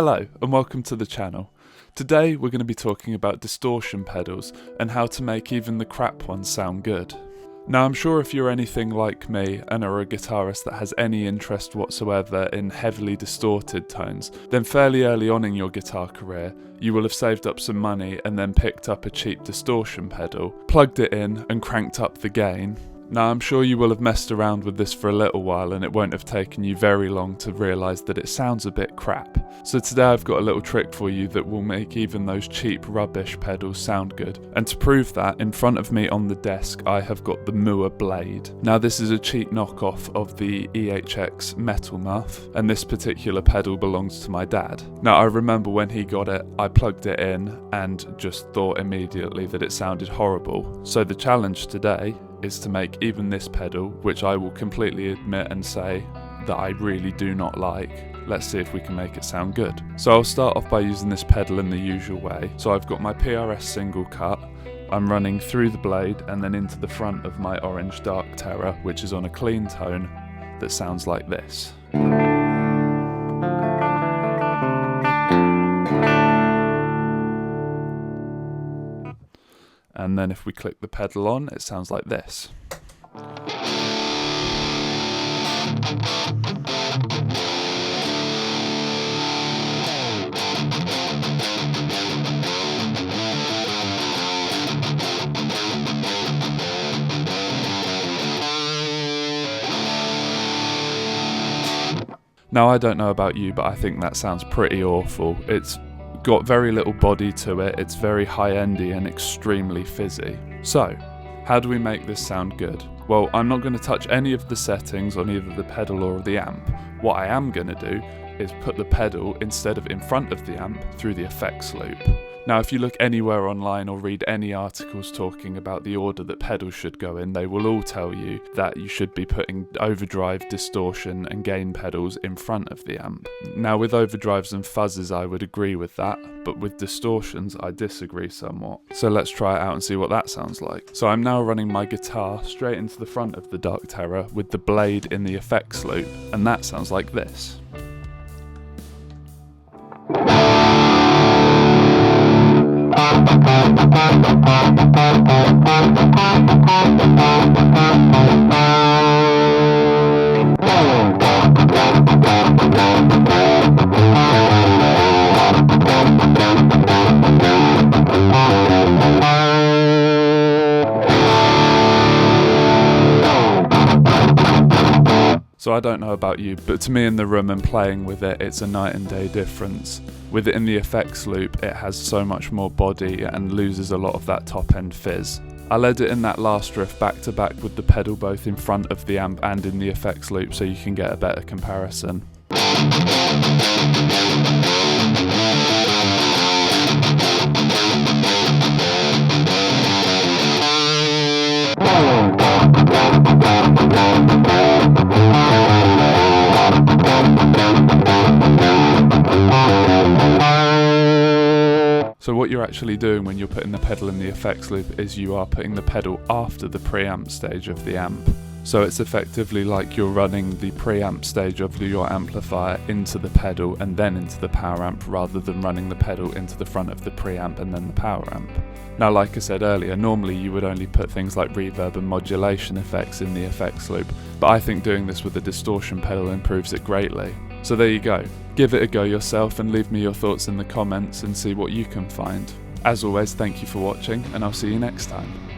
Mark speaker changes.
Speaker 1: Hello and welcome to the channel. Today we're going to be talking about distortion pedals and how to make even the crap ones sound good. Now I'm sure if you're anything like me and are a guitarist that has any interest whatsoever in heavily distorted tones, then fairly early on in your guitar career you will have saved up some money and then picked up a cheap distortion pedal, plugged it in and cranked up the gain. Now I'm sure you will have messed around with this for a little while and it won't have taken you very long to realise that it sounds a bit crap. So today I've got a little trick for you that will make even those cheap rubbish pedals sound good. And to prove that, in front of me on the desk I have got the Moore Blade. Now this is a cheap knockoff of the EHX Metal Muff, and this particular pedal belongs to my dad. Now I remember when he got it, I plugged it in and just thought immediately that it sounded horrible. So the challenge today is to make even this pedal, which I will completely admit and say that I really do not like. Let's see if we can make it sound good. So I'll start off by using this pedal in the usual way. So I've got my PRS single cut, I'm running through the blade and then into the front of my orange Dark Terror, which is on a clean tone that sounds like this. And then if we click the pedal on, it sounds like this. Now I don't know about you, but I think that sounds pretty awful. It's got very little body to it, it's very high-endy and extremely fizzy. So, how do we make this sound good? Well, I'm not going to touch any of the settings on either the pedal or the amp. What I am going to do is put the pedal, instead of in front of the amp, through the effects loop. Now if you look anywhere online or read any articles talking about the order that pedals should go in, they will all tell you that you should be putting overdrive, distortion and gain pedals in front of the amp. Now with overdrives and fuzzes I would agree with that, but with distortions I disagree somewhat. So let's try it out and see what that sounds like. So I'm now running my guitar straight into the front of the Dark Terror with the blade in the effects loop, and that sounds like this. So I don't know about you, but to me in the room and playing with it, it's a night and day difference. With it in the effects loop, it has so much more body and loses a lot of that top end fizz. I led it in that last riff back to back with the pedal both in front of the amp and in the effects loop so you can get a better comparison. So what you're actually doing when you're putting the pedal in the effects loop is you are putting the pedal after the preamp stage of the amp. So it's effectively like you're running the preamp stage of your amplifier into the pedal and then into the power amp, rather than running the pedal into the front of the preamp and then the power amp. Now like I said earlier, normally you would only put things like reverb and modulation effects in the effects loop, but I think doing this with a distortion pedal improves it greatly. So there you go. Give it a go yourself and leave me your thoughts in the comments and see what you can find. As always, thank you for watching and I'll see you next time.